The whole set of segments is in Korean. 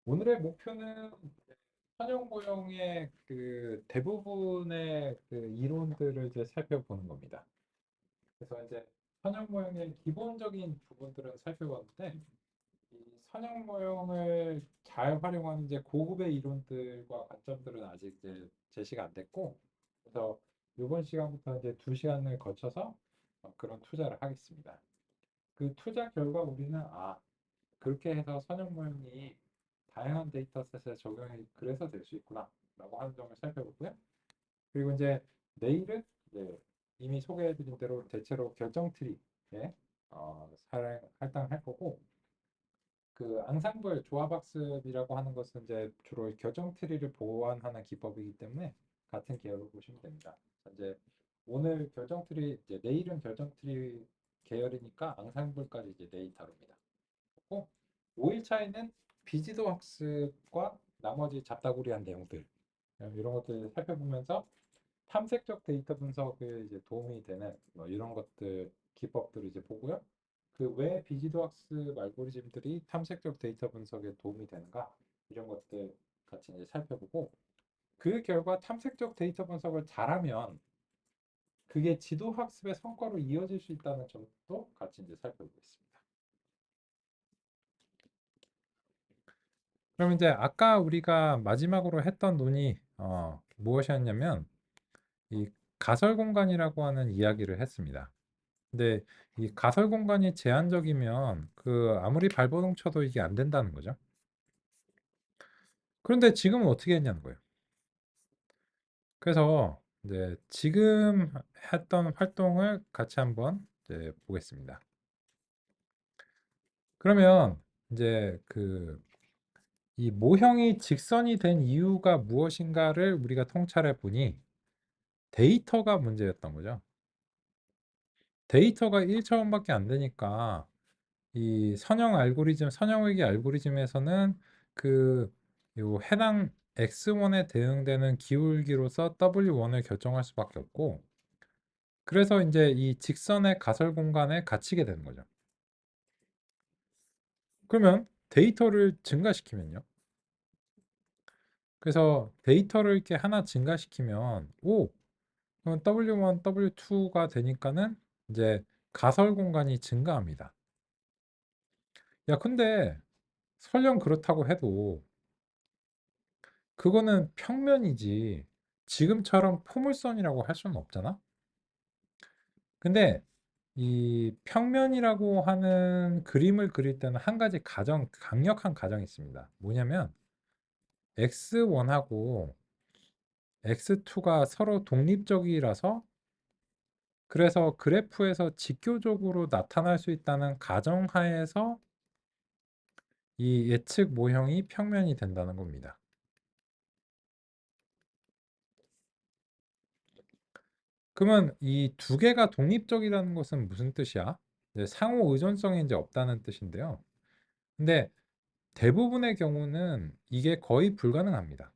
오늘의 목표는 선형 모형의 그 대부분의 그 이론들을 이제 살펴보는 겁니다. 그래서 이제 선형 모형의 기본적인 부분들은 살펴봤는데, 이 선형 모형을 잘 활용하는 이제 고급의 이론들과 관점들은 아직 이제 제시가 안 됐고, 그래서 이번 시간부터 이제 2시간을 거쳐서 그런 투자를 하겠습니다. 그 투자 결과 우리는 그렇게 해서 선형 모형이 다양한 데이터셋에 적용이 그래서 될 수 있구나 라고 하는 점을 살펴보고요. 그리고 이제 내일은 이제 이미 소개해드린 대로 대체로 결정 트리에 할당할 거고, 그 앙상블 조합학습이라고 하는 것은 이제 주로 결정 트리를 보완하는 기법이기 때문에 같은 계열로 보시면 됩니다. 이제 오늘 결정 트리, 이제 내일은 결정 트리 계열이니까 앙상블까지 이제 내일 다룹니다. 5일 차에는 비지도 학습과 나머지 잡다구리한 내용들 이런 것들 살펴보면서 탐색적 데이터 분석에 이제 도움이 되는 뭐 이런 것들 기법들을 이제 보고요. 그 왜 비지도 학습 알고리즘들이 탐색적 데이터 분석에 도움이 되는가 이런 것들 같이 이제 살펴보고, 그 결과 탐색적 데이터 분석을 잘하면 그게 지도 학습의 성과로 이어질 수 있다는 점도 같이 이제 살펴보겠습니다. 그럼 이제 아까 우리가 마지막으로 했던 논의 무엇이었냐면 이 가설 공간이라고 하는 이야기를 했습니다. 근데 이 가설 공간이 제한적이면 그 아무리 발버둥 쳐도 이게 안 된다는 거죠. 그런데 지금은 어떻게 했냐는 거예요. 그래서 이제 지금 했던 활동을 같이 한번 이제 보겠습니다. 그러면 이제 이 모형이 직선이 된 이유가 무엇인가를 우리가 통찰해 보니 데이터가 문제였던 거죠. 데이터가 1차원밖에 안 되니까 이 선형 알고리즘, 선형외기 알고리즘에서는 요 해당 x1에 대응되는 기울기로서 w1을 결정할 수밖에 없고, 그래서 이제 이 직선의 가설 공간에 갇히게 되는 거죠. 그러면 데이터를 증가시키면요. 그래서 데이터를 이렇게 하나 증가시키면 그럼 w1, w2가 되니까는 이제 가설 공간이 증가합니다. 야, 근데 설령 그렇다고 해도 그거는 평면이지 지금처럼 포물선이라고 할 수는 없잖아. 근데 이 평면이라고 하는 그림을 그릴 때는 한 가지 강력한 가정이 있습니다. 뭐냐면 x1하고 x2가 서로 독립적이라서, 그래서 그래프에서 직교적으로 나타날 수 있다는 가정하에서 이 예측 모형이 평면이 된다는 겁니다. 그러면 이 두 개가 독립적이라는 것은 무슨 뜻이야? 네, 상호 의존성이 이제 없다는 뜻인데요. 근데 대부분의 경우는 이게 거의 불가능합니다.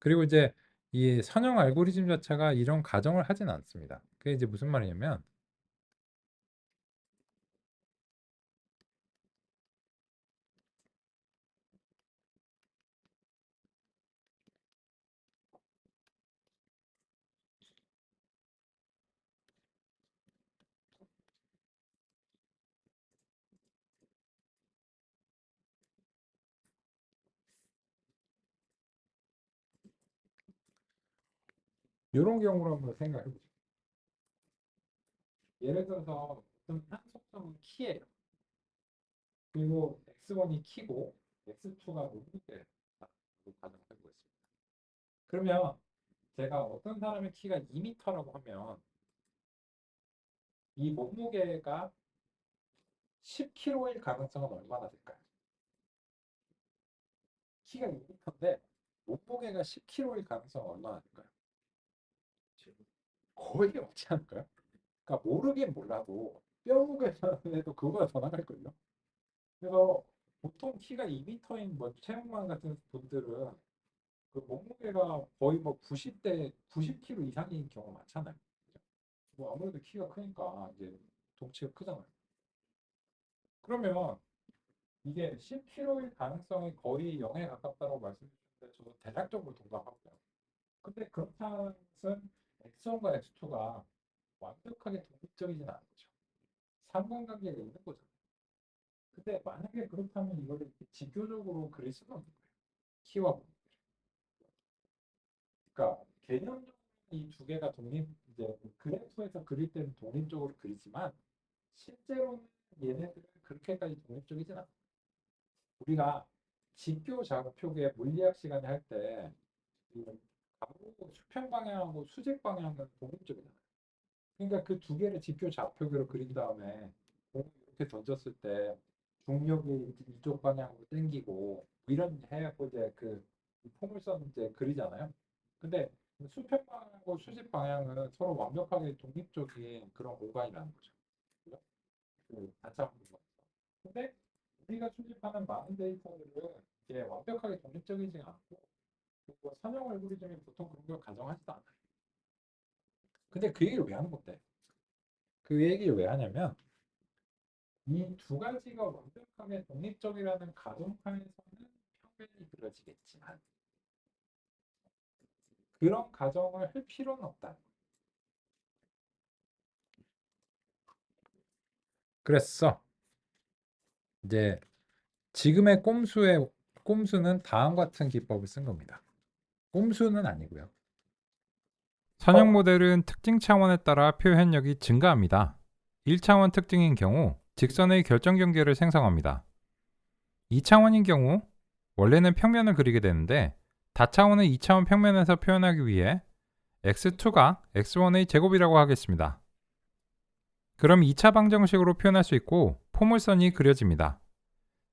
그리고 이제 이 선형 알고리즘 자체가 이런 가정을 하진 않습니다. 그게 이제 무슨 말이냐면, 이런 경우로 한번 생각해 보죠. 예를 들어서 어떤 한 속성은 키예요. 그리고 x1이 키고 x2가 몸무게라고 가정해 보겠습니다. 그러면 제가 어떤 사람의 키가 2m라고 하면 이 몸무게가 10kg일 가능성은 얼마나 될까요? 키가 2m인데 몸무게가 10kg일 가능성은 얼마나 될까요? 거의 없지 않을까요? 그러니까 모르긴 몰라도 뼈 무게만해도 그거보다 더 나갈걸요. 그래서 보통 키가 2m인 뭐 체육관 같은 분들은 그 몸무게가 거의 뭐 90대 90kg 이상인 경우 많잖아요. 그죠? 뭐 아무래도 키가 크니까 이제 덩치가 크잖아요. 그러면 이게 10km의 가능성이 거의 0에 가깝다고 말씀드렸는데 저도 대략적으로 동감하고요. 근데 그렇다는 것은 X1과 X2가 완벽하게 독립적이진 않은 거죠. 상관관계가 있는 거잖아요. 근데 만약에 그렇다면 이걸 이렇게 직교적으로 그릴 수는 없는 거예요. 키와 분. 그러니까 개념적으로 이 두 개가 이제 그래프에서 그릴 때는 독립적으로 그리지만 실제로는 얘네들은 그렇게까지 독립적이진 않아요. 우리가 직교 좌표계 물리학 시간에 할 때 가로 수평 방향하고 수직 방향은 독립적이잖아요. 그러니까 그 두 개를 직교 좌표계로 그린 다음에 공을 이렇게 던졌을 때 중력이 이쪽 방향으로 당기고 이런 해갖고 이제 그 포물선 이제 그리잖아요. 근데 수평 방향하고 수직 방향은 서로 완벽하게 독립적인 그런 공간이라는 거죠. 그죠? 그 단차 공간. 근데 우리가 수집하는 많은 데이터들은 이게 완벽하게 독립적이지 않고 그리고 선형 알고리즘이 보통 그런 걸 가정하지도 않아요. 근데 그 얘기를 왜 하는 건데? 그 얘기를 왜 하냐면 이 두 가지가 완벽하게 독립적이라는 가정하에서는 평면이 그려지겠지만 그런 가정을 할 필요는 없다. 그랬어. 이제 지금의 꼼수는 다음 같은 기법을 쓴 겁니다. 꼼수는 아니고요. 선형 모델은 특징 차원에 따라 표현력이 증가합니다. 1차원 특징인 경우 직선의 결정 경계를 생성합니다. 2차원인 경우 원래는 평면을 그리게 되는데 다차원의 2차원 평면에서 표현하기 위해 x2가 x1의 제곱이라고 하겠습니다. 그럼 2차 방정식으로 표현할 수 있고 포물선이 그려집니다.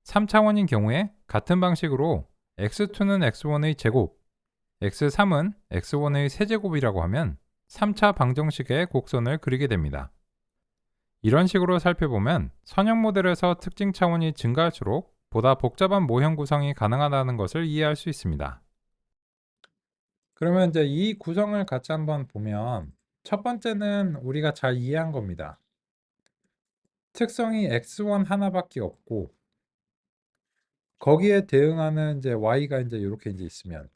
3차원인 경우에 같은 방식으로 x2는 x1의 제곱, x3은 x1의 세제곱이라고 하면 3차 방정식의 곡선을 그리게 됩니다. 이런 식으로 살펴보면 선형 모델에서 특징 차원이 증가할수록 보다 복잡한 모형 구성이 가능하다는 것을 이해할 수 있습니다. 그러면 이제 이 구성을 같이 한번 보면 첫 번째는 우리가 잘 이해한 겁니다. 특성이 x1 하나밖에 없고 거기에 대응하는 이제 y가 이제 이렇게 이제 있으면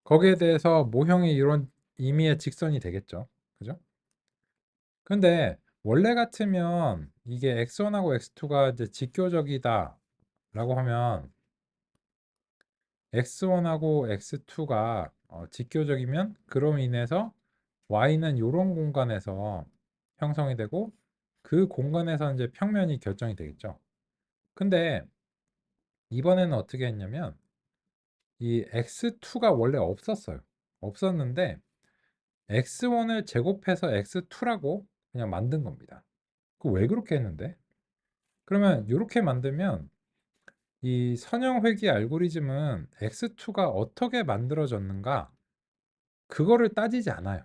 거기에 대해서 모형이 이런 임의의 직선이 되겠죠. 그죠? 근데 원래 같으면 이게 x1하고 x2가 이제 직교적이다라고 하면 x1하고 x2가 직교적이면 그로 인해서 y는 이런 공간에서 형성이 되고 그 공간에서 이제 평면이 결정이 되겠죠. 근데 이번에는 어떻게 했냐면 이 x2가 원래 없었어요. 없었는데 x1을 제곱해서 x2라고 그냥 만든 겁니다. 그 왜 그렇게 했는데? 그러면 이렇게 만들면 이 선형 회귀 알고리즘은 x2가 어떻게 만들어졌는가 그거를 따지지 않아요.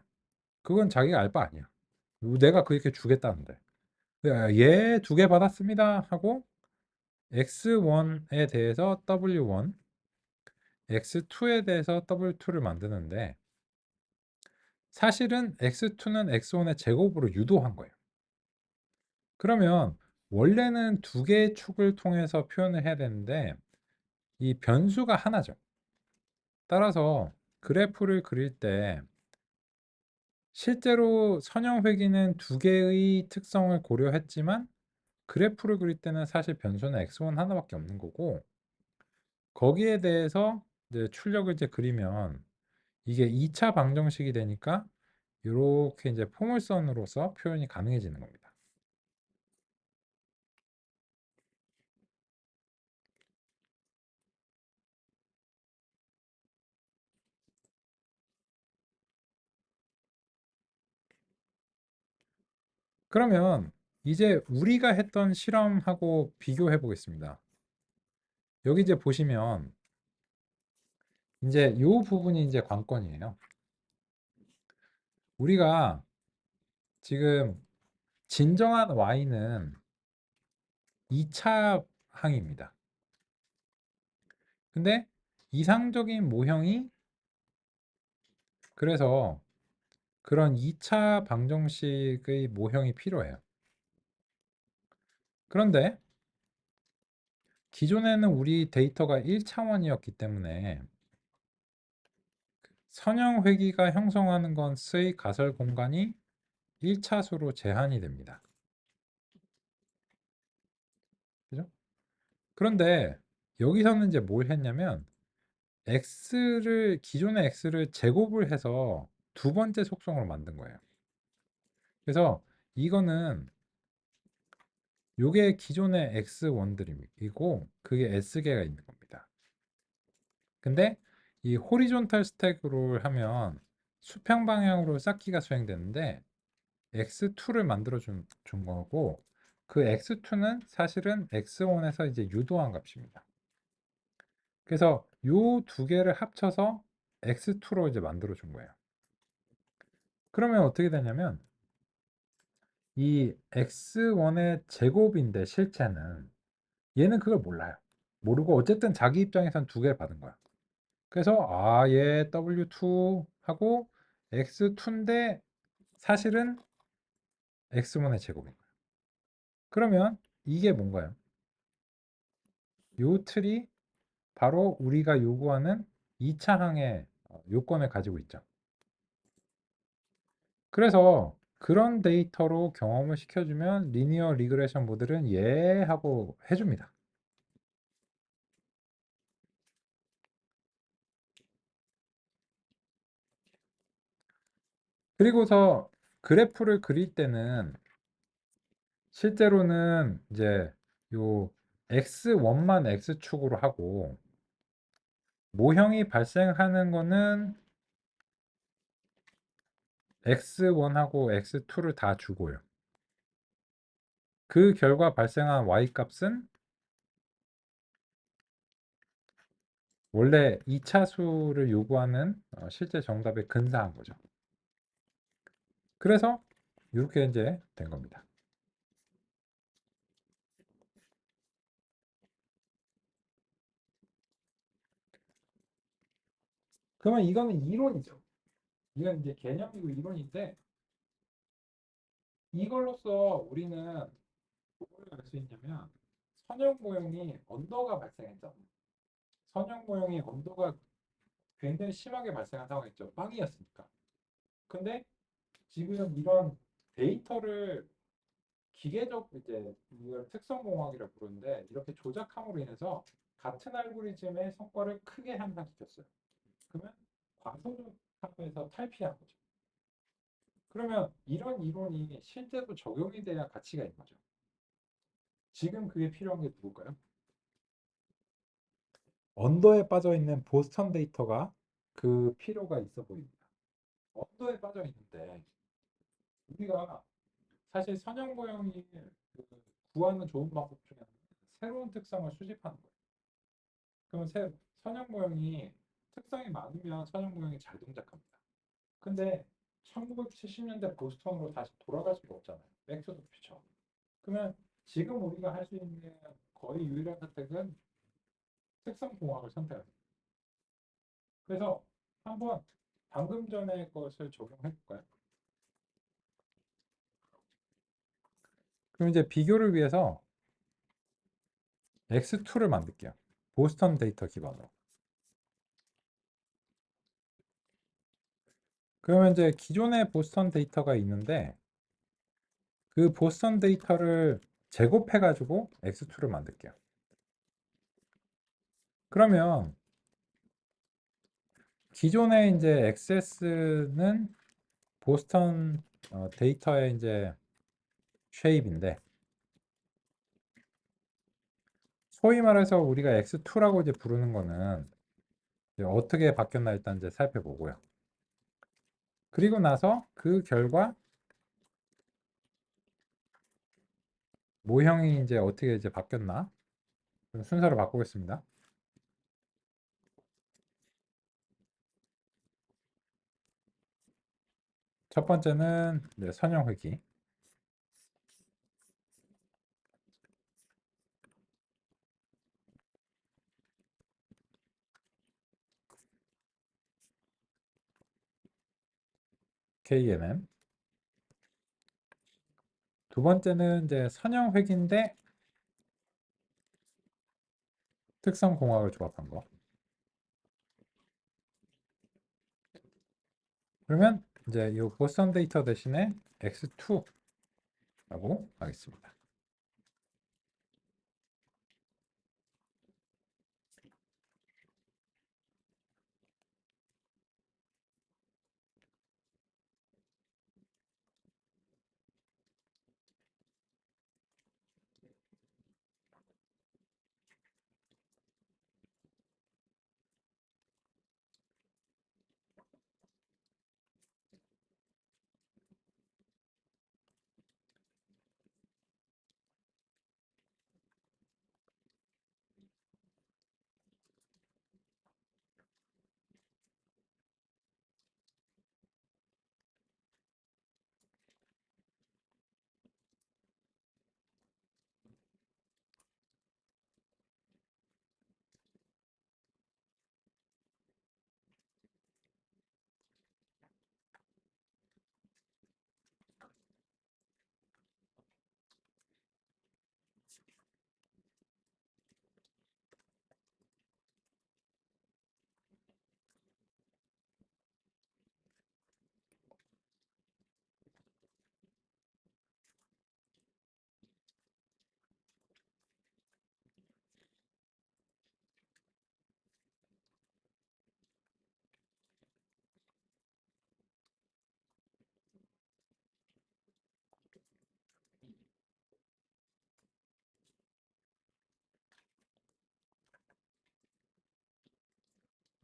그건 자기가 알 바 아니야. 내가 그렇게 주겠다는데. 얘 두 개 받았습니다 하고 x1에 대해서 w1, x2에 대해서 w2를 만드는데 사실은 x2는 x1의 제곱으로 유도한 거예요. 그러면 원래는 두 개의 축을 통해서 표현을 해야 되는데 이 변수가 하나죠. 따라서 그래프를 그릴 때 실제로 선형 회귀는 두 개의 특성을 고려했지만 그래프를 그릴 때는 사실 변수는 x1 하나밖에 없는 거고 거기에 대해서 이제 출력을 이제 그리면 이게 2차 방정식이 되니까 이렇게 이제 포물선으로서 표현이 가능해지는 겁니다. 그러면 이제 우리가 했던 실험하고 비교해 보겠습니다. 여기 이제 보시면 이제 이 부분이 이제 관건이에요. 우리가 지금 진정한 y는 2차 항입니다. 근데 이상적인 모형이 그래서 그런 2차 방정식의 모형이 필요해요. 그런데 기존에는 우리 데이터가 1차원이었기 때문에 선형 회귀가 형성하는 것의 가설 공간이 1차수로 제한이 됩니다. 그죠? 그런데 여기서는 이제 뭘 했냐면 기존의 x를 제곱을 해서 두 번째 속성으로 만든 거예요. 그래서 이거는 요게 기존의 x1들이고 그게 s개가 있는 겁니다. 근데 이 호리존탈 스택으로 하면 수평 방향으로 쌓기가 수행되는데 x2를 만들어 준 거고 그 x2는 사실은 x1에서 이제 유도한 값입니다. 그래서 요 두 개를 합쳐서 x2로 이제 만들어 준 거예요. 그러면 어떻게 되냐면 이 x1의 제곱인데 실체는 얘는 그걸 몰라요. 모르고 어쨌든 자기 입장에선 두 개를 받은 거야. 그래서 얘 w2 하고 x2인데 사실은 x1의 제곱인 거예요. 그러면 이게 뭔가요? 요 틀이 바로 우리가 요구하는 2차 항의 요건을 가지고 있죠. 그래서 그런 데이터로 경험을 시켜주면 리니어 리그레션 모델은 예 하고 해줍니다. 그리고서 그래프를 그릴 때는 실제로는 이제 요 x1만 x축으로 하고 모형이 발생하는 거는 x1하고 x2를 다 주고요. 그 결과 발생한 y값은 원래 2차수를 요구하는 실제 정답에 근사한 거죠. 그래서 이렇게 이제 된 겁니다. 그러면 이거는 이론이죠. 이건 이제 개념이고 이론인데 이걸로써 우리는 뭘 알 수 있냐면 선형 모형이 언더가 발생했죠. 선형 모형이 언더가 굉장히 심하게 발생한 상황이었죠. 빵이었으니까. 근데 지금 이런 데이터를 기계적 이제 이걸 특성공학이라고 부르는데 이렇게 조작함으로 인해서 같은 알고리즘의 성과를 크게 향상시켰어요. 그러면 과소조합에서 탈피한 거죠. 그러면 이런 이론이 실제로 적용이 돼야 가치가 있는 거죠. 지금 그게 필요한 게 누굴까요? 언더에 빠져 있는 보스턴 데이터가 그 필요가 있어 보입니다. 언더에 빠져 있는데 우리가 사실 선형 모형이 그 구하는 좋은 방법 중에 하나는 새로운 특성을 수집하는 거예요. 그러면 선형 모형이 특성이 많으면 선형 모형이 잘 동작합니다. 근데 1970년대 보스턴으로 다시 돌아갈 수가 없잖아요. 백투더 퓨처. 그러면 지금 우리가 할 수 있는 거의 유일한 선택은 특성 공학을 선택합니다. 그래서 한번 방금 전에 것을 적용해 볼까요? 그럼 이제 비교를 위해서 X2를 만들게요. 보스턴 데이터 기반으로. 그러면 이제 기존의 보스턴 데이터가 있는데 그 보스턴 데이터를 제곱해 가지고 X2를 만들게요. 그러면 기존의 이제 XS는 보스턴 데이터의 이제 쉐입인데 소위 말해서 우리가 X2라고 이제 부르는 거는 이제 어떻게 바뀌었나 일단 이제 살펴보고요. 그리고 나서 그 결과 모형이 이제 어떻게 이제 바뀌었나 순서를 바꾸겠습니다. 첫 번째는 이제 선형 회귀. KNN. 두 번째는 이제 선형 회귀인데 특성 공학을 조합한 거. 그러면 이제 이 보선 데이터 대신에 x2라고 하겠습니다.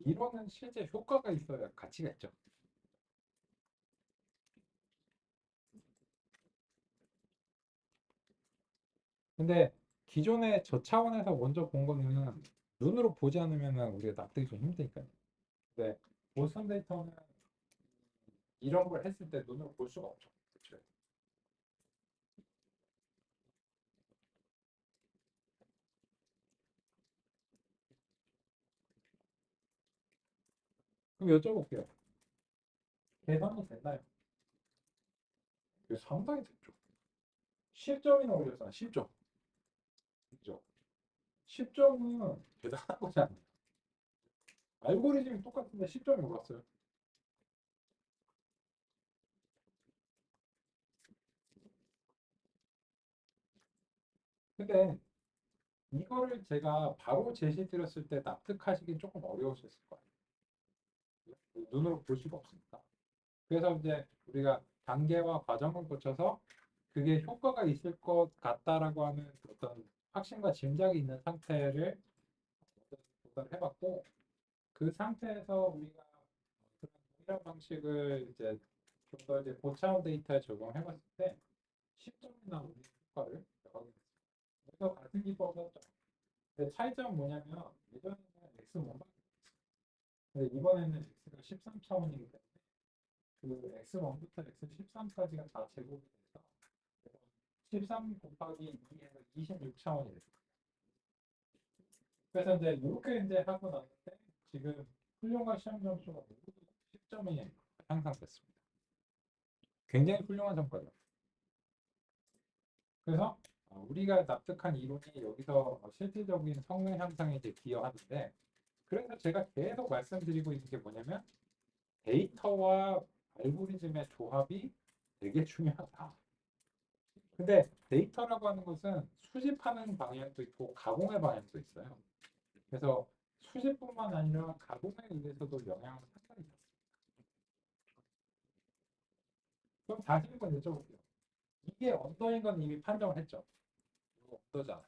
이론은 실제 효과가 있어야 가치가 있죠. 근데 기존에 저 차원에서 먼저 본 거는 눈으로 보지 않으면 우리가 납득이 좀 힘드니까요. 근데 보선 데이터는 이런 걸 했을 때 눈으로 볼 수가 없죠. 그렇죠? 그럼 여쭤볼게요. 계산이 됐나요? 이거 상당히 됐죠. 10점이나 올렸잖아. 10점. 그죠? 10점은 대단한 거지 않나요? 알고리즘이 똑같은데 10점이 올랐어요. 근데 이거를 제가 바로 제시 드렸을 때 납득하시긴 조금 어려우셨을 거예요. 눈으로 볼 수가 없으니까. 그래서 이제 우리가 단계와 과정을 거쳐서 그게 효과가 있을 것 같다라고 하는 어떤 확신과 짐작이 있는 상태를 해봤고, 그 상태에서 우리가 그런 동일한 방식을 이제 좀 더 이제 고차원 데이터에 적용해봤을 때 10점이나 우리 효과를 확인했습니다. 그래서 같은 기법을 했죠. 근데 차이점은 뭐냐면 예전에는 X1만 근데 이번에는 X가 13차원이기 때문에 그 X1부터 X13까지가 다 제곱이 돼서 13 곱하기 2에서 26차원이 됐어요. 그래서 이제 이렇게 이제 하고 났는데 지금 훌륭한 시험 점수가 모두 10점이 향상됐습니다. 굉장히 훌륭한 성과죠. 그래서 우리가 납득한 이론이 여기서 실질적인 성능 향상에 이제 기여하는데 그래서 제가 계속 말씀드리고 있는 게 뭐냐면 데이터와 알고리즘의 조합이 되게 중요하다. 근데 데이터라고 하는 것은 수집하는 방향도 있고 가공의 방향도 있어요. 그래서 수집뿐만 아니라 가공에 의해서도 영향을 상당히 있습니다. 그럼 다시 한번 여쭤볼게요. 이게 언더인 건 이미 판정을 했죠. 이거 언더잖아요.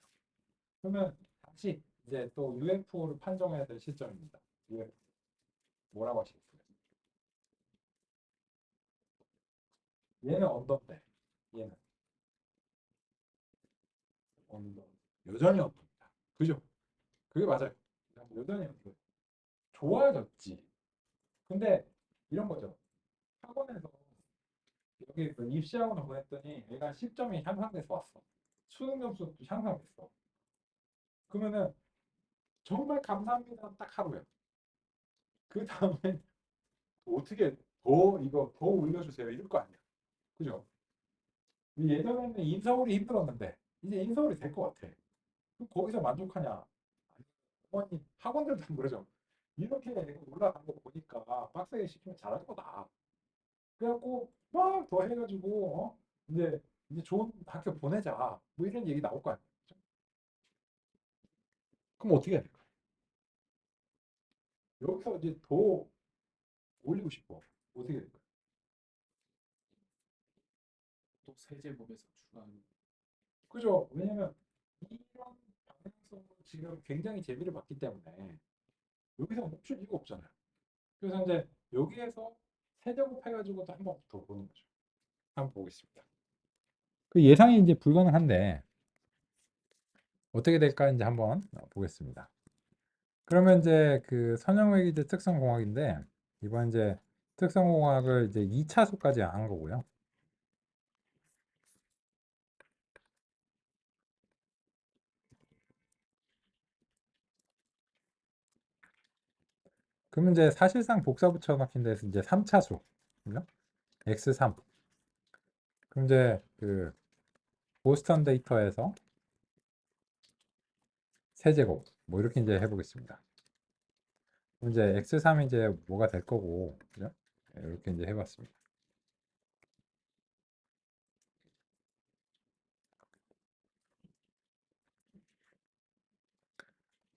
그러면 다시 이제 또 UFO를 판정해야 될 시점입니다. UFO 뭐라고 하시겠어요? 얘는 언더인데 얘는 언더. 여전히 언더입니다. 그죠? 그게 맞아요. 여전히 언더. 좋아졌지. 근데 이런 거죠. 학원에서 여기 그 입시학원을 보냈더니 얘가 10점이 향상돼서 왔어. 수능 점수도 향상됐어. 그러면은 정말 감사합니다. 딱 하루에. 그 다음에 어떻게 더 이거 더 올려주세요. 이럴 거 아니야. 그죠? 예전에는 인서울이 힘들었는데 이제 인서울이 될 것 같아. 그럼 거기서 만족하냐? 부모님 학원들도 안 그러죠. 이렇게 올라간 거 보니까 빡세게 시키면 잘할 거다. 그래갖고 막 더 해가지고 이제 좋은 학교 보내자. 뭐 이런 얘기 나올 거 아니에요. 그럼 어떻게 해야 될까? 여기서 이제 더 올리고 싶어. 어떻게 해야 될까? 또 세제법에서 추가하는. 그죠? 왜냐면 이런 방향성으로 지금 굉장히 재미를 봤기 때문에 여기서 멈출 이유가 없잖아요. 그래서 이제 여기에서 세제곱 해가지고 또 한 번 더 보는 거죠. 한번 보겠습니다. 그 예상이 이제 불가능한데 어떻게 될까 이제 한번 보겠습니다. 그러면 이제 그 선형외 이제 특성공학인데 이번 이제 특성공학을 이제 2차수까지 한 거고요. 그러면 이제 사실상 복사 붙여넣기 데서 이제 3차수, 그죠? x3. 그럼 이제 그 보스턴 데이터에서 세제곱 뭐 이렇게 이제 해보겠습니다. 그럼 이제 x3이 이제 뭐가 될 거고, 그죠? 네, 이렇게 이제 해봤습니다.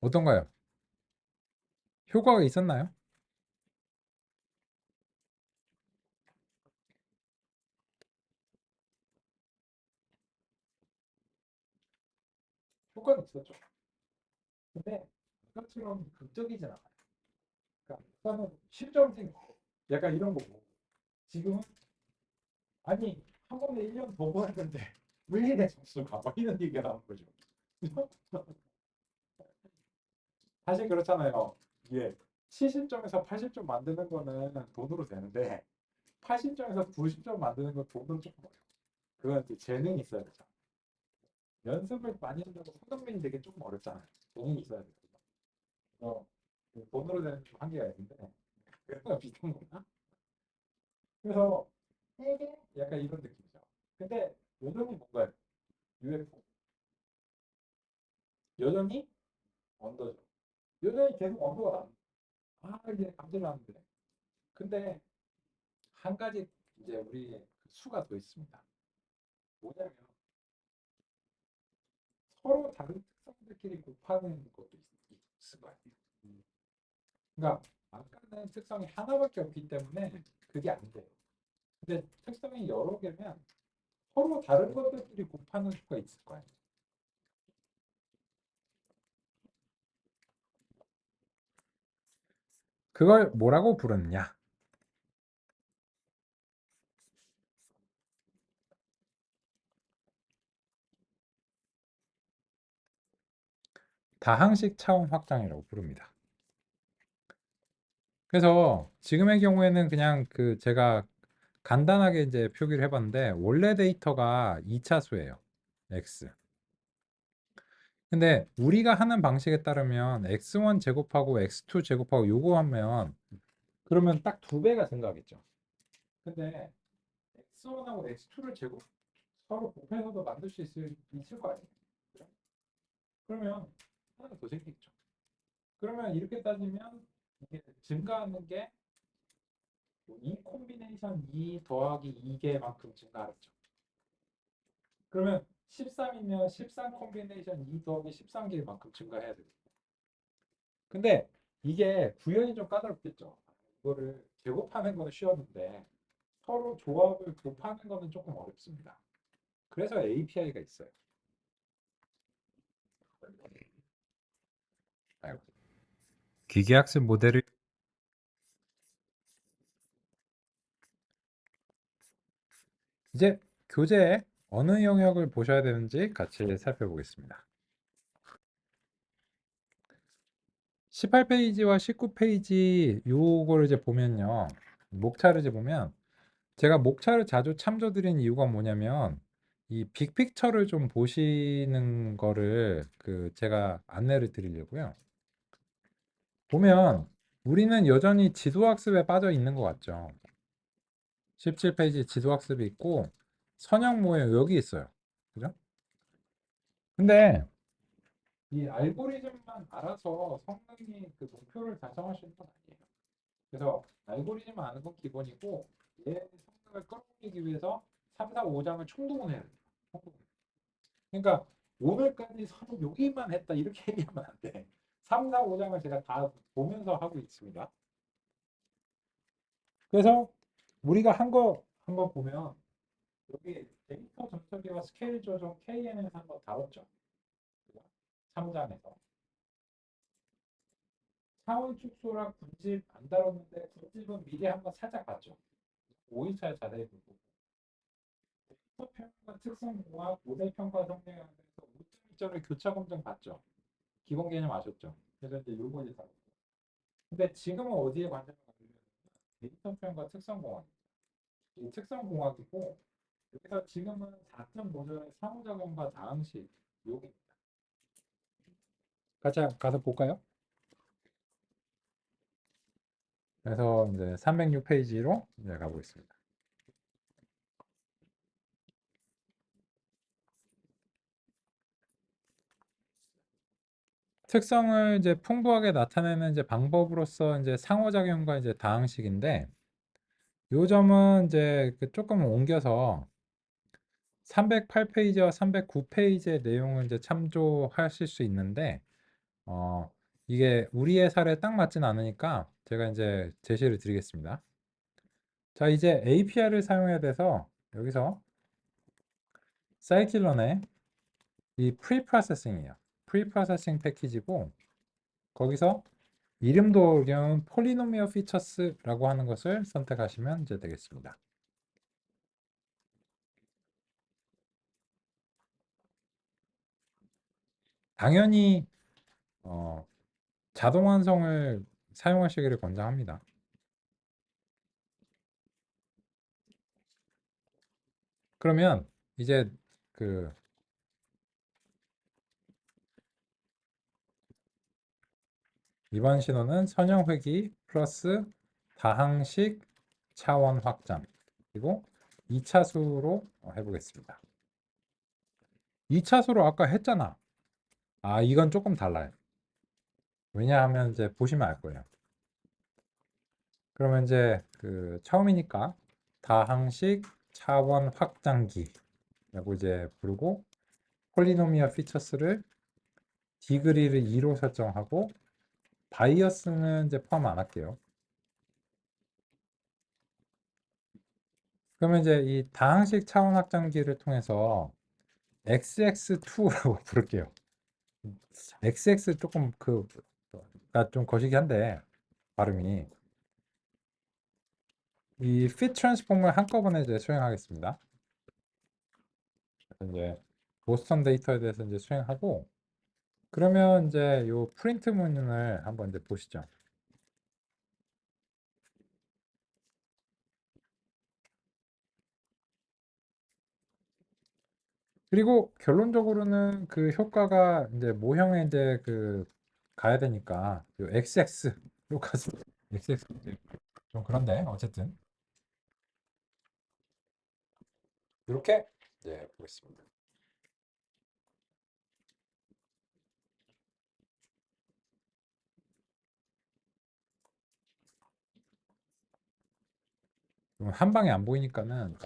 어떤가요? 효과가 있었나요? 효과는 있었죠. 근데 아까처럼 극적이진 않아요. 그러니까 아까는 실점생 약간 이런 거고 지금은 아니 한 번에 1년 더 보냈는데 왜 이래 점수가 막 이런 얘기가 나오는 거죠. 사실 그렇잖아요. 이게 70점에서 80점 만드는 거는 돈으로 되는데 80점에서 90점 만드는 건 돈으로 조금 어려워. 그건 이제 재능이 있어야 되죠. 연습을 많이 한다고 손흥민이 되게 조금 어렵잖아요. 재능이 있어야 돼요. 그 돈으로 되는 좀 한계가 있는데 그거랑 비슷한 거나. 그래서 되게 약간 이런 느낌이죠. 근데 여전히 뭔가요? UFO. 여전히 언더죠. 여전히 계속 언더가 나. 아 이제 감질 나는데. 근데 한 가지 이제 우리 그 수가 더 있습니다. 뭐냐면 서로 다른 특성들끼리 곱하는 것도 있을 거예요. 음. 그러니까 아까는 특성이 하나밖에 없기 때문에 그게 안 돼요. 근데 특성이 여러 개면 서로 다른 것들끼리 곱하는 수가 있을 거예요. 그걸 뭐라고 부르느냐? 다항식 차원 확장이라고 부릅니다. 그래서 지금의 경우에는 그냥 그 제가 간단하게 이제 표기를 해봤는데 원래 데이터가 2차수예요. x. 근데 우리가 하는 방식에 따르면 x1 제곱하고 x2 제곱하고 요거 하면 그러면 딱 2배가 증가하겠죠. 근데 x1하고 x2를 제곱 서로 곱해서도 만들 수 있을 거 아니에요. 그죠? 그러면 하나가 더 생기겠죠. 그러면 이렇게 따지면 이게 증가하는 게 2 콤비네이션 2 더하기 2개만큼 증가하겠죠. 그러면 13이면 13 콤비네이션 2 더하기 13개만큼 증가해야 되겠죠. 근데 이게 구현이 좀 까다롭겠죠. 이거를 제곱하는 거는 쉬웠는데 서로 조합을 곱하는 거는 조금 어렵습니다. 그래서 API가 있어요. 아이고. 기계학습 모델을 이제 교재에 어느 영역을 보셔야 되는지 같이 살펴보겠습니다. 18페이지와 19페이지 요거를 이제 보면요. 목차를 이제 보면 제가 목차를 자주 참조드린 이유가 뭐냐면 이 빅픽처를 좀 보시는 거를 그 제가 안내를 드리려고요. 보면 우리는 여전히 지도학습에 빠져 있는 것 같죠. 17페이지 지도학습이 있고 선형 모형 여기 있어요. 그죠? 근데 이 알고리즘만 알아서 성능이 그 목표를 달성할 수 있는 건 아니에요. 그래서 알고리즘 아는 건 기본이고 얘 성능을 끌어올리기 위해서 3, 4, 5장을 총동원 해야 돼요. 총동원. 그러니까 오늘까지 서로 여기만 했다 이렇게 얘기하면 안 돼. 3, 4, 5장을 제가 다 보면서 하고 있습니다. 그래서 우리가 한 거 보면 여기 데이터 전처기와 스케일 조정 KN에서 한번 다뤘죠. 3장에서. 차원 축소랑 군집 안 다뤘는데 군집은 미리 한번 살짝 봤죠. 5일차에 자세히 보고. 데이터 평가 특성공학 모델 평가 성능에 대해서 5.2점의 교차 검증 봤죠. 기본 개념 아셨죠? 그래서 이제 요거 이제 다뤘고. 근데 지금은 어디에 관심을 가지려면 데이터 표현과 특성공학. 이 특성공학이고 여기서 지금은 4.5절의 상호작용과 다항식 여기입니다. 같이 가서 볼까요? 그래서 이제 306페이지로 이제 가보겠습니다. 특성을 이제 풍부하게 나타내는 이제 방법으로서 이제 상호작용과 이제 다항식인데 요 점은 이제 그 조금 옮겨서 308페이지와 309페이지의 내용을 이제 참조하실 수 있는데 이게 우리의 사례에 딱 맞진 않으니까 제가 이제 제시를 드리겠습니다. 자, 이제 API를 사용해야 돼서 여기서 사이클론의 이 프리프로세싱이에요. 프리프로세싱 패키지고 거기서 이름도 어려운 폴리노미얼 피처스라고 하는 것을 선택하시면 이제 되겠습니다. 당연히 자동 완성을 사용하시기를 권장합니다. 그러면 이제 그 이번 신호는 선형회귀 플러스 다항식 차원 확장 그리고 2차수로 해보겠습니다. 2차수로 아까 했잖아. 아, 이건 조금 달라요. 왜냐하면 이제 보시면 알 거예요. 그러면 이제 그 처음이니까 다항식 차원 확장기라고 이제 부르고 폴리노미얼 피처스를 디그리를 2로 설정하고 바이어스는 이제 포함 안 할게요. 그러면 이제 이 다항식 차원 확장기를 통해서 XX2라고 부를게요. XX 조금 그가 좀 거시기한데 발음이 이 fit 트랜스폼을 한꺼번에 이제 수행하겠습니다. 그래서 이제 보스턴 데이터에 대해서 이제 수행하고 그러면 이제 요 프린트 문을 한번 이제 보시죠. 그리고 결론적으로는 그 효과가 이제 모형에 이제 그 가야 되니까 요 XX로 가서 XX 좀 그런데 어쨌든 이렇게 이제 보겠습니다. 그럼 한 방에 안 보이니까는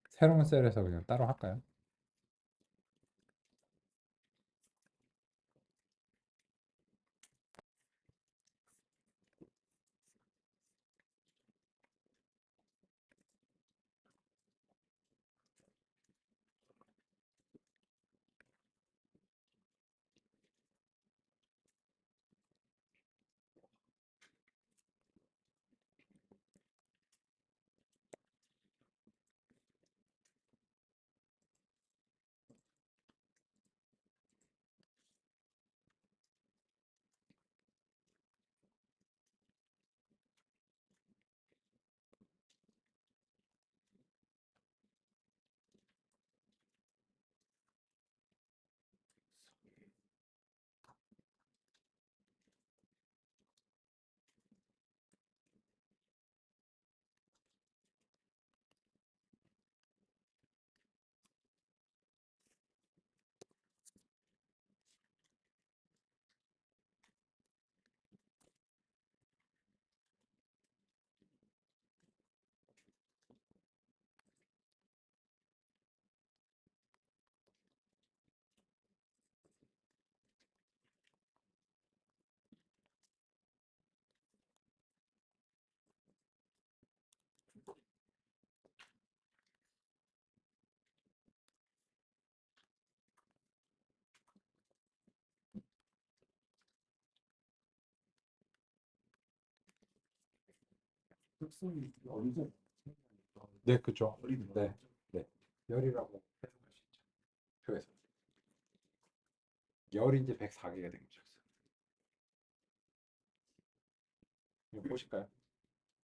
새로운 셀에서 그냥 따로 할까요? 특성이 어디서 네, 그죠. 어리는 네. 거죠? 네. 열이라고 해석할 수 있죠. 표에서. 열이 이제 104개가 된 거죠. 이거 보실까요?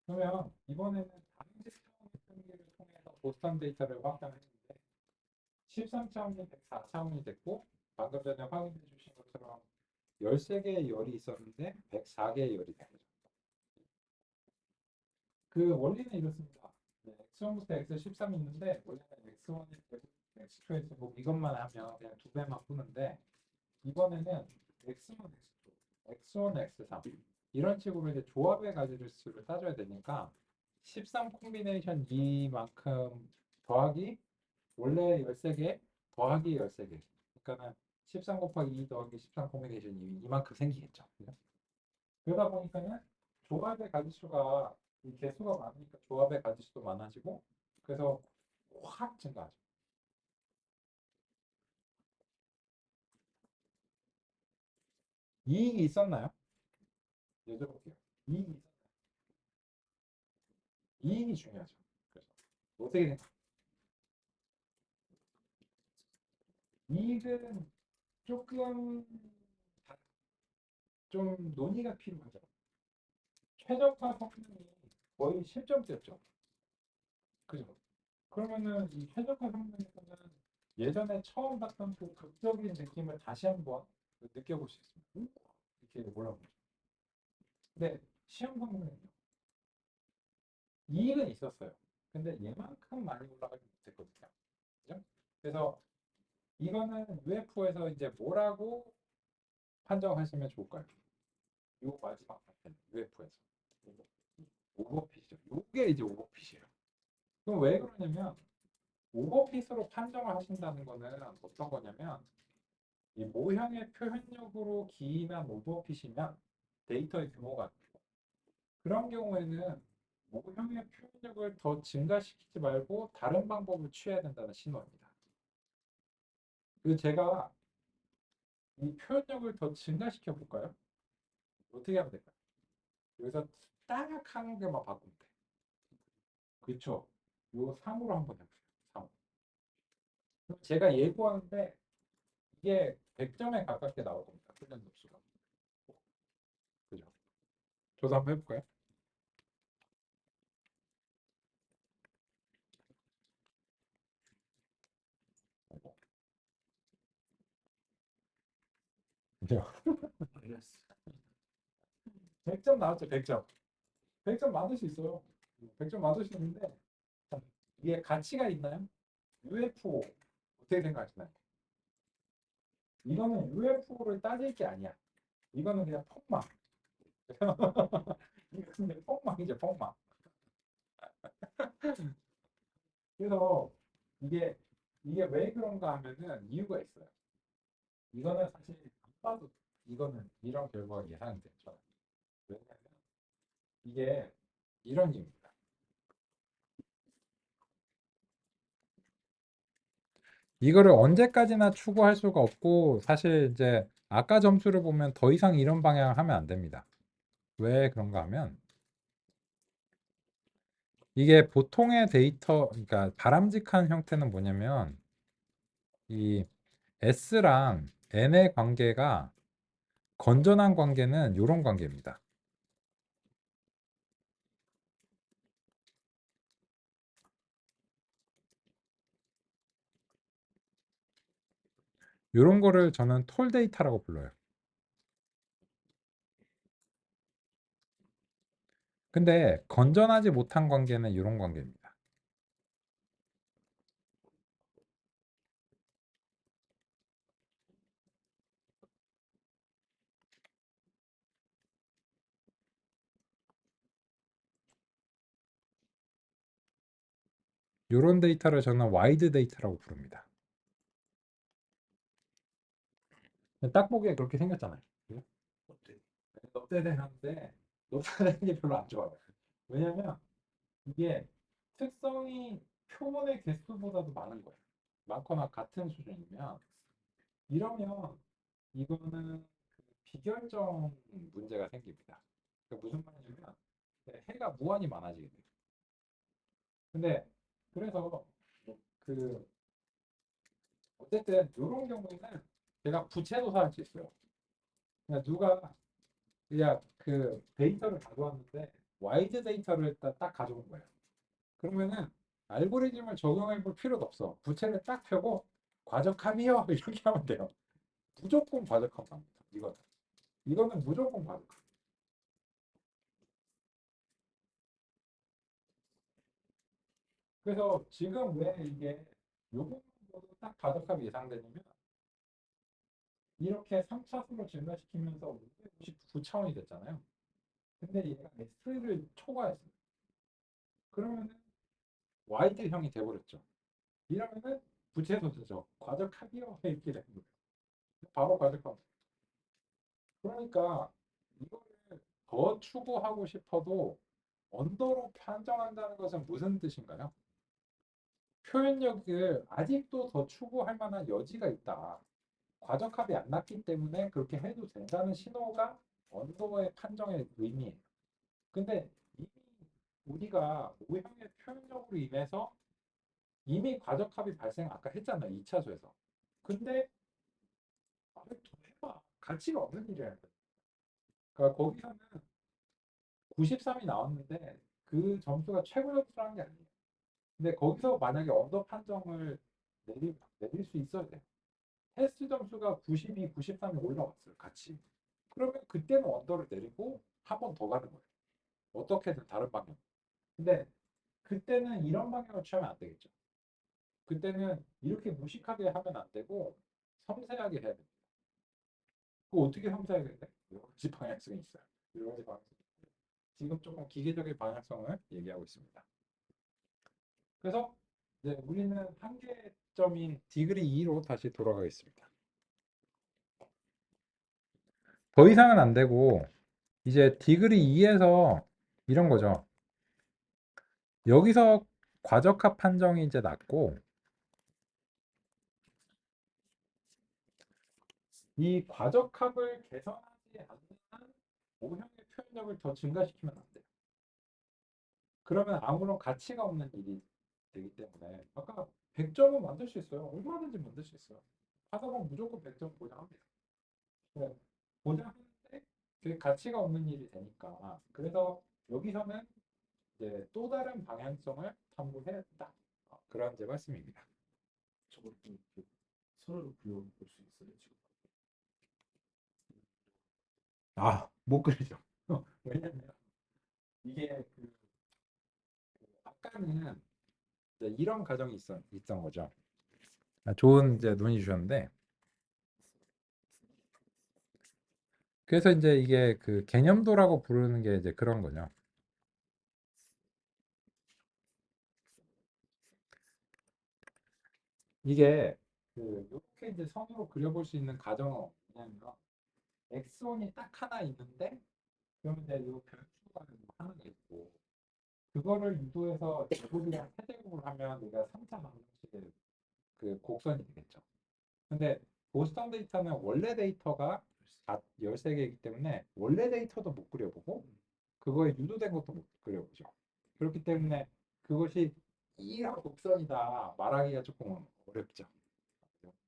그러면 이번에는 당직 차원의 통계를 통해서 보스턴 데이터를 확장했는데 13차원이 104차원이 됐고 방금 전에 확인해 주신 것처럼 13개의 열이 있었는데 104개의 열이 된 거죠. 그 원리는 이렇습니다. 네, X1부터 X13이 있는데 원래는 X1에 X2에 뭐 이것만 하면 그냥 두 배만 푸는데 이번에는 X1, X2, X1, X3 이런 식으로 이제 조합의 가지를 수를 따져야 되니까 13 콤비네이션 2만큼 더하기 원래 13개 더하기 13개 그러니까는 13 곱하기 2 더하기 13 콤비네이션 2 이만큼 생기겠죠. 그죠? 그러다 보니까는 조합의 가지수가 이 개수가 많으니까 조합의 가지수도 많아지고 그래서 확 증가하죠. 이익이 있었나요? 여쭤볼게요. 이익이 있었나요? 이익이 중요하죠. 그래서 어떻게 생각해요? 이익은 조금 좀 논의가 필요하죠. 최적화 성능이 거의 실점됐죠. 그죠? 그러면은 이 최적화 성능에서는 예전에 처음 봤던 그 극적인 느낌을 다시 한번 느껴볼 수 있습니다. 이렇게 올라오죠. 근데 시험 성능은요. 이익은 있었어요. 근데 얘만큼 많이 올라가지 못했거든요. 그죠? 그래서 이거는 UFO에서 이제 뭐라고 판정하시면 좋을까요? 요 마지막 파트는 UFO에서 오버핏이죠. 요게 이제 오버핏이에요. 그럼 왜 그러냐면 오버핏으로 판정을 하신다는 거는 어떤 거냐면 이 모형의 표현력으로 기인한 오버핏이면 데이터의 규모가 크고 그런 경우에는 모형의 표현력을 더 증가시키지 말고 다른 방법을 취해야 된다는 신호입니다. 그래서 제가 이 표현력을 더 증가시켜 볼까요? 어떻게 하면 될까요? 여기서 딱 한 개만 바꾸면 돼. 그렇죠? 요 3으로 한번 해보세요. 3. 그럼 제가 예고하는데 이게 100점에 가깝게 나올 겁니다. 훈련 점수가. 그죠? 저도 한번 해볼까요? 그죠? 마이너스 100점 나왔죠, 100점. 100점 만들 수 있어요. 100점 만들 수 있는데 이게 가치가 있나요? UFO 어떻게 생각하시나요? 이거는 UFO를 따질 게 아니야. 이거는 그냥 폭망. 이거 그냥 폭망이죠, 폭망. 그래서 이게 왜 그런가 하면은 이유가 있어요. 이거는 사실 안 봐도 이거는 이런 결과가 예상이 됐죠. 왜냐하면 이게 이런 이유입니다. 이거를 언제까지나 추구할 수가 없고 사실 이제 아까 점수를 보면 더 이상 이런 방향을 하면 안 됩니다. 왜 그런가 하면 이게 보통의 데이터 그러니까 바람직한 형태는 뭐냐면 이 S랑 N의 관계가 건전한 관계는 이런 관계입니다. 이런 거를 저는 톨 데이터라고 불러요. 근데 건전하지 못한 관계는 이런 관계입니다. 이런 데이터를 저는 와이드 데이터라고 부릅니다. 딱 보기에 그렇게 생겼잖아요. 그죠? 넙대대한데 넙대대는 게 별로 안 좋아요. 왜냐면 이게 특성이 표본의 개수보다도 많은 거예요. 많거나 같은 수준이면 이러면 이거는 그 비결정 문제가 생깁니다. 그러니까 무슨 말이냐면 해가 무한히 많아지게 돼요. 근데 그래서 그 어쨌든 이런 경우에는 제가 부채도사할 수 있어요. 그냥 누가 그냥 그 데이터를 가져왔는데 와이드 데이터를 딱 가져온 거예요. 그러면은 알고리즘을 적용해 볼 필요도 없어. 부채를 딱 펴고 과적함이요 이렇게 하면 돼요. 무조건 과적함 합니다. 이거는 무조건 과적함. 그래서 지금 왜 이게 요것도 딱 과적함이 예상되냐면 이렇게 3차수로 증가시키면서 599차원이 됐잖아요. 근데 얘가 S를 초과했어요. 그러면은 와이드형이 돼버렸죠. 이러면은 부채도수죠. 과적하기요 이렇게 되는 거예요. 바로 과적함. 그러니까 이거를 더 추구하고 싶어도 언더로 판정한다는 것은 무슨 뜻인가요? 표현력을 아직도 더 추구할 만한 여지가 있다. 과적합이 안 났기 때문에 그렇게 해도 된다는 신호가 언더의 판정의 의미예요. 근데 이미 우리가 오형의 표현력으로 인해서 이미 과적합이 발생 아까 했잖아요. 2차수에서. 근데 더 해봐. 가치가 없는 일이야. 그러니까 거기서는 93이 나왔는데 그 점수가 최고 점수라는 게 아니에요. 근데 거기서 만약에 언더 판정을 내릴 수 있어야 돼요. 테스트 점수가 92, 93이 올라왔어요. 같이. 그러면 그때는 언더를 내리고 한 번 더 가는 거예요. 어떻게든 다른 방향. 근데 그때는 이런 방향을 취하면 안 되겠죠. 그때는 이렇게 무식하게 하면 안 되고 섬세하게 해야 됩니다. 그 어떻게 섬세하게 돼? 여러 가지 방향성이 있어요. 여러 가지 방향성이 있어요. 지금 조금 기계적인 방향성을 얘기하고 있습니다. 그래서 이제 우리는 한계점인 디그리 2로 다시 돌아가겠습니다. 더 이상은 안 되고 이제 디그리 2에서 이런 거죠. 여기서 과적합 판정이 이제 났고 이 과적합을 개선하지 않는 한 오형의 표현력을 더 증가시키면 안 돼요. 그러면 아무런 가치가 없는 일이 되기 때문에 아까 100점은 만들 수 있어요. 얼마든지 만들 수 있어요. 하다 보면 무조건 100점 보장합니다. 네. 보장하는데 그게 가치가 없는 일이 되니까 그래서 여기서는 이제 또 다른 방향성을 탐구해야 된다. 그런 제 말씀입니다. 저걸 좀 이렇게 서로를 불러볼 수 있어요 지금. 못 그리죠. 왜냐면 이게 아까는 이제 이런 가정이 있던 거죠. 좋은 이제 논의 주셨는데 그래서 이제 이게 그 개념도라고 부르는 게 이제 그런 거죠. 이게 이렇게 이제 선으로 그려볼 수 있는 가정은 뭐냐면 x1이 딱 하나 있는데 그러면 이제 이 변수가 하나가 있고 그거를 유도해서 제곱이랑 세제곱을 하면 우리가 3차 방정식의 그 곡선이 되겠죠. 근데 보스턴 데이터는 원래 데이터가 13개이기 때문에 원래 데이터도 못 그려보고 그거에 유도된 것도 못 그려보죠. 그렇기 때문에 그것이 이런 곡선이다 말하기가 조금 어렵죠.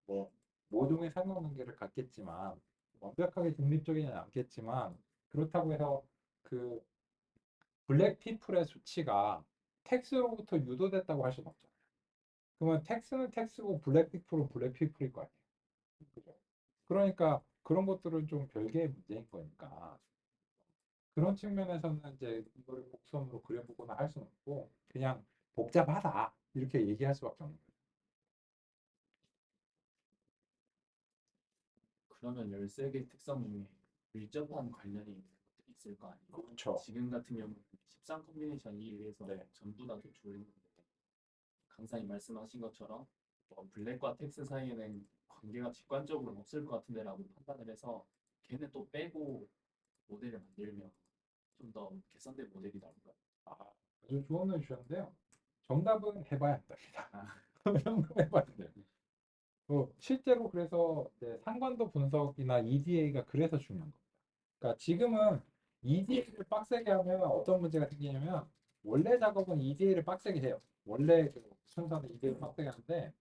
뭐 모종의 상관관계를 갖겠지만 완벽하게 중립적이진 않겠지만 그렇다고 해서 그 블랙 피플의 수치가 텍스로부터 유도됐다고 할 수는 없잖아요. 그러면 텍스는 텍스고 블랙 피플은 블랙 피플일 거 아니에요. 그죠? 그러니까 그런 것들은 좀 별개의 문제인 거니까 그런 측면에서는 이제 이거를 곡선으로 그려보거나 할 수는 없고 그냥 복잡하다 이렇게 얘기할 수밖에 없는 거예요. 그러면 13개 특성 중에 밀접한 관련이 있는 것들이 있을 거 아니에요. 그렇죠. 지금 같은 경우는 13 컴비네이션 2에서 네. 전부 다 도출했는데 강사님 말씀하신 것처럼 뭐 블랙과 텍스 사이에는 관계가 직관적으로 없을 것 같은데라고 판단을 해서 걔는 또 빼고 모델을 만들면 좀 더 개선된 모델이 나올까요? 아주 좋은 걸 주셨는데요. 정답은 해봐야 한답니다. 아. 정답은 해봐야 돼요. 실제로 그래서 이제 상관도 분석이나 EDA가 그래서 중요한 겁니다. 그러니까 지금은 EDA를 빡세게 하면 어떤 문제가 생기냐면 원래 작업은 EDA를 빡세게 해요. 원래 그 순서는 EDA를 빡세게 하는데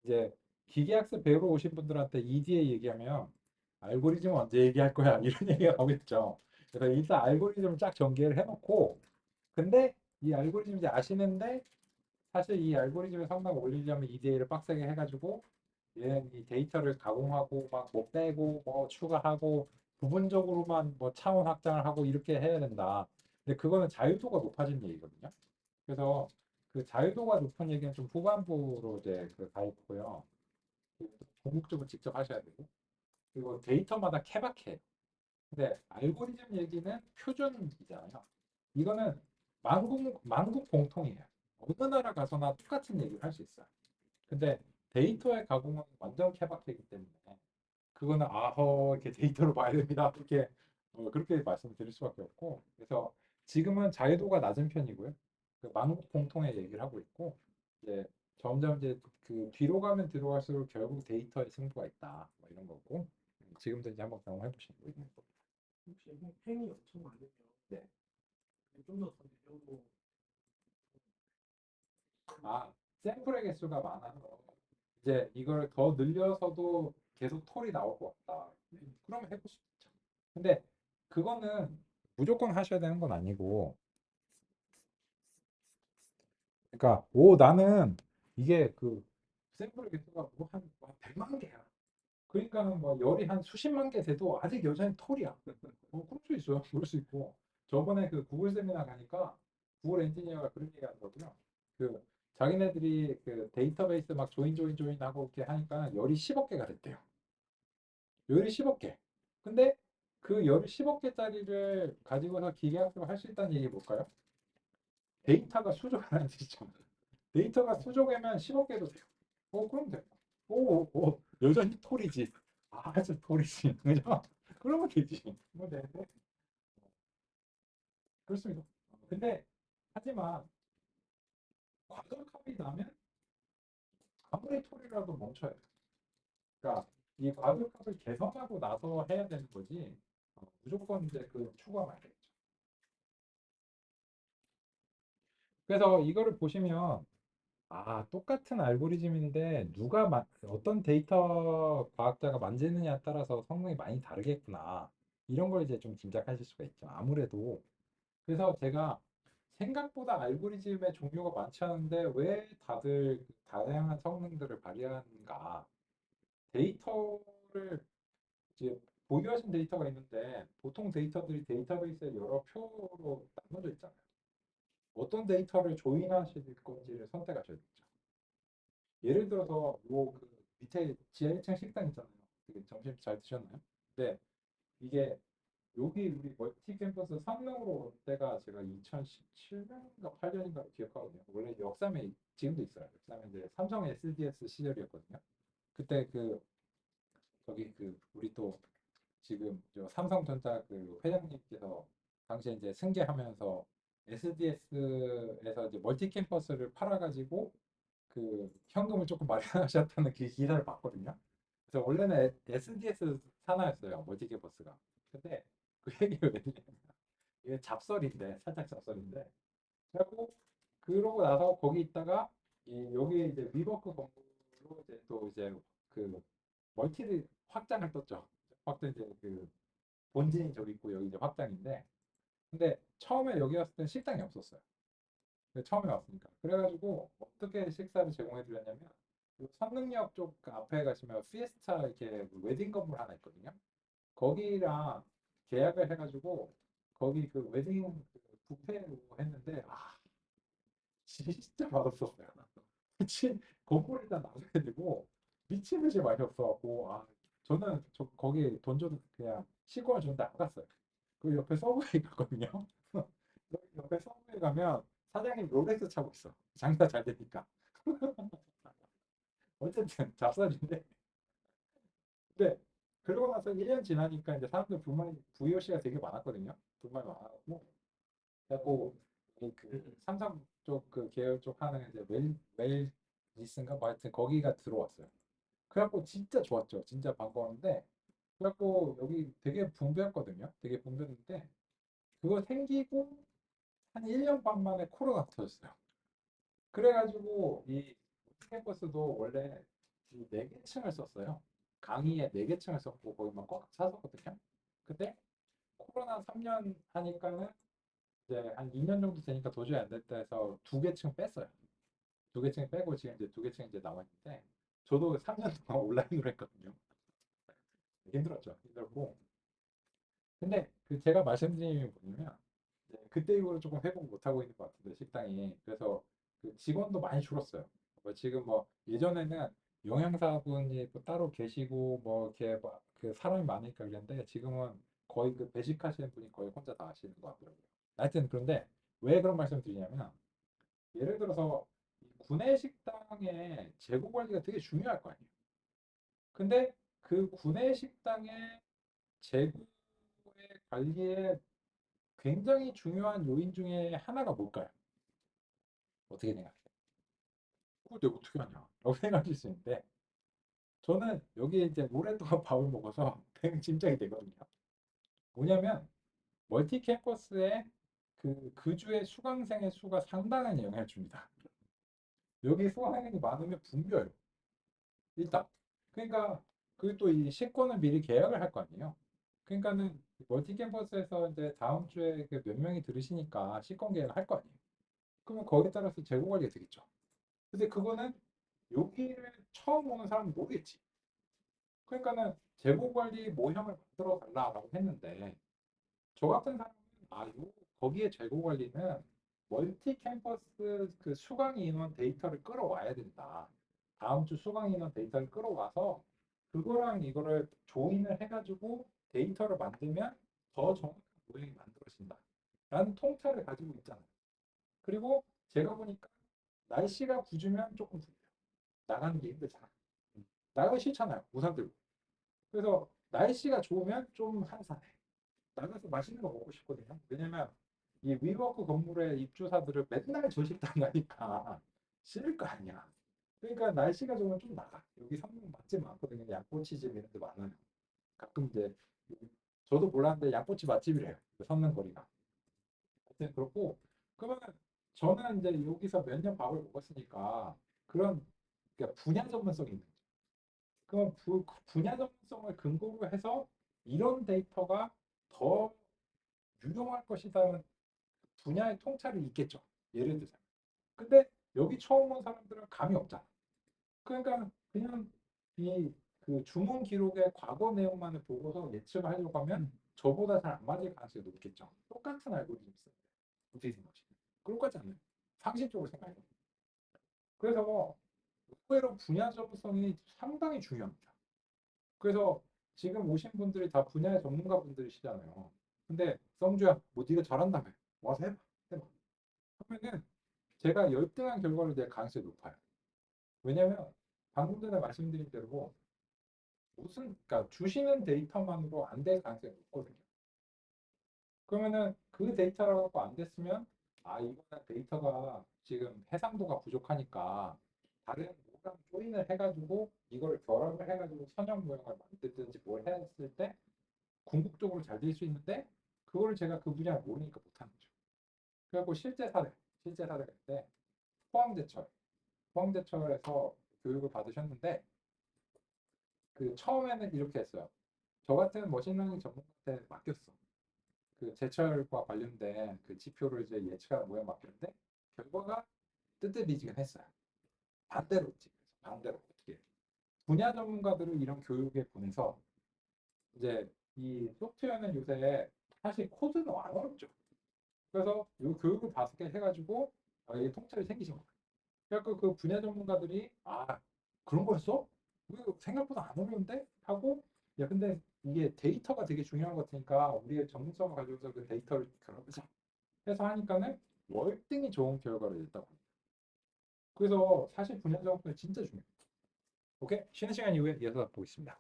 이제 기계학습 배우러 오신 분들한테 EDA 얘기하면 알고리즘 언제 얘기할 거야 이런 얘기가 나오겠죠. 그래서 일단 알고리즘을 쫙 전개를 해놓고 근데 이 알고리즘 이제 아시는데 사실 이 알고리즘의 성능을 올리려면 EDA를 빡세게 해가지고 얘는 이 데이터를 가공하고 막 뭐 빼고 뭐 추가하고 부분적으로만 뭐 차원 확장을 하고 이렇게 해야 된다. 근데 그거는 자유도가 높아진 얘기거든요. 그래서 그 자유도가 높은 얘기는 좀 후반부로 이제 가 있고요. 궁극적으로 직접 하셔야 되고 그리고 데이터마다 케바케. 근데 알고리즘 얘기는 표준이잖아요. 이거는 만국 공통이에요. 어느 나라 가서나 똑같은 얘기를 할 수 있어요. 근데 데이터의 가공은 완전 케바케이기 때문에 그거는 이렇게 데이터로 봐야 됩니다. 그렇게 그렇게 말씀드릴 수밖에 없고 그래서 지금은 자유도가 낮은 편이고요. 그 만국 공통의 얘기를 하고 있고 이제 점점 이제 그 뒤로 가면 들어갈수록 결국 데이터의 승부가 있다 뭐 이런 거고 지금도 이제 한번 경험해 보시는 거예요. 혹시 팽이 엄청 많으면 네. 좀더 내려고 샘플의 개수가 많아서 이제 이걸 더 늘려서도 계속 톨이 나올 것 같다. 그러면 해볼 수 있죠. 근데 그거는 무조건 하셔야 되는 건 아니고, 그러니까 나는 이게 그 샘플의 개수가 뭐한 100만 개야. 그러니까는 뭐 열이 한 수십만 개 돼도 아직 여전히 톨이야. 그럴 수 있어요. 그럴 수 있고. 저번에 그 구글 세미나 가니까 구글 엔지니어가 그런 얘기 하더라고요. 그 자기네들이 그 데이터베이스 막 조인 하고 이렇게 하니까 열이 10억 개가 됐대요. 열이 10억 개. 근데 그 열이 10억 개짜리를 가지고서 기계학습을 할 수 있다는 얘기 볼까요? 데이터가 수족이라는 뜻이죠. 데이터가 수족이면 10억 개도 돼요. 그럼 돼요. 여전히 톨이지. 아주 톨이지. 그죠? 그러면 되지. 뭐 되는데. 그렇습니다. 근데, 하지만, 과도값이 나면 아무리 톨이라도 멈춰야 돼. 그러니까, 이 과도값을 개선하고 나서 해야 되는 거지. 무조건 이제 그 추가만 되겠죠. 그래서 이거를 보시면, 똑같은 알고리즘인데 어떤 데이터 과학자가 만지느냐에 따라서 성능이 많이 다르겠구나. 이런 걸 이제 좀 짐작하실 수가 있죠. 아무래도. 그래서 제가 생각보다 알고리즘의 종류가 많지 않은데 왜 다들 그 다양한 성능들을 발휘하는가. 데이터를 이제 보유하신 데이터가 있는데 보통 데이터들이 데이터베이스에 여러 표로 나눠져 있잖아요. 어떤 데이터를 조인하실 건지를 선택하셔야 되죠. 예를 들어서 그 밑에 지하 1층 식당 있잖아요. 되게 점심 잘 드셨나요? 네, 이게 여기 우리 멀티 캠퍼스 상명으로 올 때가 제가 2017년인가 8년인가 기억하거든요. 원래 역삼에 지금도 있어요. 역삼에 이제 삼성 SDS 시절이었거든요. 그때 저기 우리 또 지금 저 삼성전자 그 회장님께서 당시에 이제 승계하면서 SDS에서 이제 멀티 캠퍼스를 팔아가지고 그 현금을 조금 마련하셨다는 그 기사를 봤거든요. 그래서 원래는 SDS 산하였어요. 멀티케 버스가. 근데 그 얘기를 왜 했냐면 이게 잡설인데 살짝 잡설인데 그리고 그러고 나서 거기 있다가 여기 이제 위버크 건물로 이제 또 이제 그 멀티를 확장을 떴죠. 확장 이제 그 본진이 저기 있고 여기 이제 확장인데 근데 처음에 여기 왔을 땐 식당이 없었어요. 처음에 왔으니까. 그래가지고 어떻게 식사를 제공해 드렸냐면 그 선릉역 쪽 앞에 가시면 피에스타 이렇게 그 웨딩 건물 하나 있거든요. 거기랑 계약을 해가지고 거기 그 웨딩 뷔페로 했는데 진짜 맛없었어요. 미친 건물 일단 나가야 되고 미친 듯이 맛이 없어갖고 저는 거기 돈 줘도 그냥 시골 줬는데 안 갔어요. 그 옆에 서브웨이 있거든요. 옆에 서브웨이 가면 사장님 롤렉스 차고 있어. 장사 잘 되니까. 어쨌든 잡살인데. 근데 그러고 나서 1년 지나니까 이제 사람들 VOC가 되게 많았거든요. 불만이 많았고. 그래갖고 그 삼성 쪽 그 계열 쪽 하는 이제 웰니스인가 뭐 하여튼 거기가 들어왔어요. 그래갖고 진짜 좋았죠. 진짜 반가웠는데 그래갖고 여기 되게 붐볐거든요. 되게 붐볐는데 그거 생기고 한 1년 반 만에 코로나 터졌어요. 그래가지고 이 캠퍼스도 원래 이 4개 층을 썼어요. 강의에 4개 층을 썼고 거기 막 꽉 찼었거든요. 근데 코로나 3년 하니까는 이제 한 2년 정도 되니까 도저히 안 됐다 해서 2개 층 뺐어요. 2개 층 빼고 지금 이제 2개 층 이제 남아 있는데 저도 3년 동안 온라인으로 했거든요. 힘들었죠. 힘들고. 근데 그 제가 말씀드린 게 뭐냐면 네, 그때 이후로 조금 회복 못 하고 있는 것 같은데 식당이. 그래서 그 직원도 많이 줄었어요. 뭐 지금 뭐 예전에는 영양사분이 또 따로 계시고 뭐 이렇게 그 사람이 많으니까 그랬는데 지금은 거의 그 배식하시는 분이 거의 혼자 다 하시는 것 같더라고요. 하여튼 그런데 왜 그런 말씀 드리냐면 예를 들어서 이 구내식당의 재고 관리가 되게 중요할 거 아니에요. 근데 그 구내식당의 재고의 관리에 굉장히 중요한 요인 중에 하나가 뭘까요? 어떻게 생각해요? 그걸 내가 어떻게 하냐? 라고 생각할 수 있는데 저는 여기에 이제 오랫동안 밥을 먹어서 대충 짐작이 되거든요. 뭐냐면 멀티 캠퍼스에 그 주의 수강생의 수가 상당한 영향을 줍니다. 여기 수강생이 많으면 붐벼요. 일단. 그러니까 그 또 이 식권을 미리 계약을 할 거 아니에요. 그러니까는 멀티 캠퍼스에서 이제 다음 주에 그 몇 명이 들으시니까 식권 계약을 할 거 아니에요. 그러면 거기에 따라서 재고 관리가 되겠죠. 근데 그거는 여기를 처음 오는 사람은 모르겠지. 그러니까는 재고 관리 모형을 만들어 달라라고 했는데 저 같은 사람은 거기에 재고 관리는 멀티 캠퍼스 그 수강 인원 데이터를 끌어와야 된다. 다음 주 수강 인원 데이터를 끌어와서 그거랑 이거를 조인을 해가지고 데이터를 만들면 더 정확한 모형이 만들어진다. 라는 통찰을 가지고 있잖아요. 그리고 제가 보니까 날씨가 궂으면 조금 불려요. 나가는 게 힘들잖아. 나가기 싫잖아요. 우산 들고. 그래서 날씨가 좋으면 좀 한산해. 나가서 맛있는 거 먹고 싶거든요. 왜냐면 이 위워크 건물의 입주사들을 맨날 저 식당 가니까 싫을 거 아니야. 그러니까 날씨가 좋으면 좀 나가. 여기 성능 맛집 많거든요. 양꼬치집 이런 데 많아요. 가끔 이제 저도 몰랐는데 양꼬치 맛집이래요. 그 선능거리가. 하여튼 그렇고 그러면 저는 이제 여기서 몇 년 밥을 먹었으니까 그런 그러니까 분야 전문성이 있는 거죠. 그럼 분야 전문성을 근거로 해서 이런 데이터가 더 유용할 것이다는 분야의 통찰이 있겠죠. 예를 들자면. 근데 여기 처음 온 사람들은 감이 없잖아. 그러니까 그냥 이 그 주문 기록의 과거 내용만을 보고서 예측을 하려고 하면 저보다 잘 안 맞을 가능성이 높겠죠. 똑같은 알고리즘 쓰는데 어떻게 생각하시나요? 그럴 것 같지 않나요? 상식적으로 생각해요. 그래서 의외로 분야 전문성이 상당히 중요합니다. 그래서 지금 오신 분들이 다 분야의 전문가 분들이시잖아요. 근데 썸주야, 뭐 네가 잘한다며. 와서 해봐. 해봐. 하면은 제가 열등한 결과를 낼 가능성이 높아요. 왜냐면 방금 전에 말씀드린 대로 그러니까 주시는 데이터만으로 안 될 가능성이 높거든요. 그러면은 그 데이터라고 안 됐으면 이거는 데이터가 지금 해상도가 부족하니까 다른 뭐랑 조인을 해가지고 이걸 결합을 해가지고 선형 모형을 만들든지 뭘 했을 때 궁극적으로 잘 될 수 있는데 그거를 제가 그 분야를 모르니까 못하는 거죠. 그래갖고 실제 사례가 있는데 포항제철에서 교육을 받으셨는데 그 처음에는 이렇게 했어요. 저 같은 머신러닝 전문가한테 맡겼어. 그 제철과 관련된 그 지표를 이제 예측하는 모양 맡겼는데 결과가 뜨뜻미지근했어요. 반대로 했지. 반대로 어떻게 분야 전문가들을 이런 교육에 보내서 이제 이 소프트웨어는 요새 사실 코드는 안 어렵죠. 그래서 이 교육을 5개 해가지고 이게 통찰이 생기신 거예요. 그래서 그 분야 전문가들이 그런 거였어? 이거 생각보다 안 어려운데? 하고 야 근데 이게 데이터가 되게 중요한 것 같으니까 우리의 전문성을 가지고서 그 데이터를 결합하자 해서 하니까는 월등히 좋은 결과를 냈다고 합니다. 그래서 사실 분야 전문성이 진짜 중요해요. 오케이? 쉬는 시간 이후에 이어서 보겠습니다.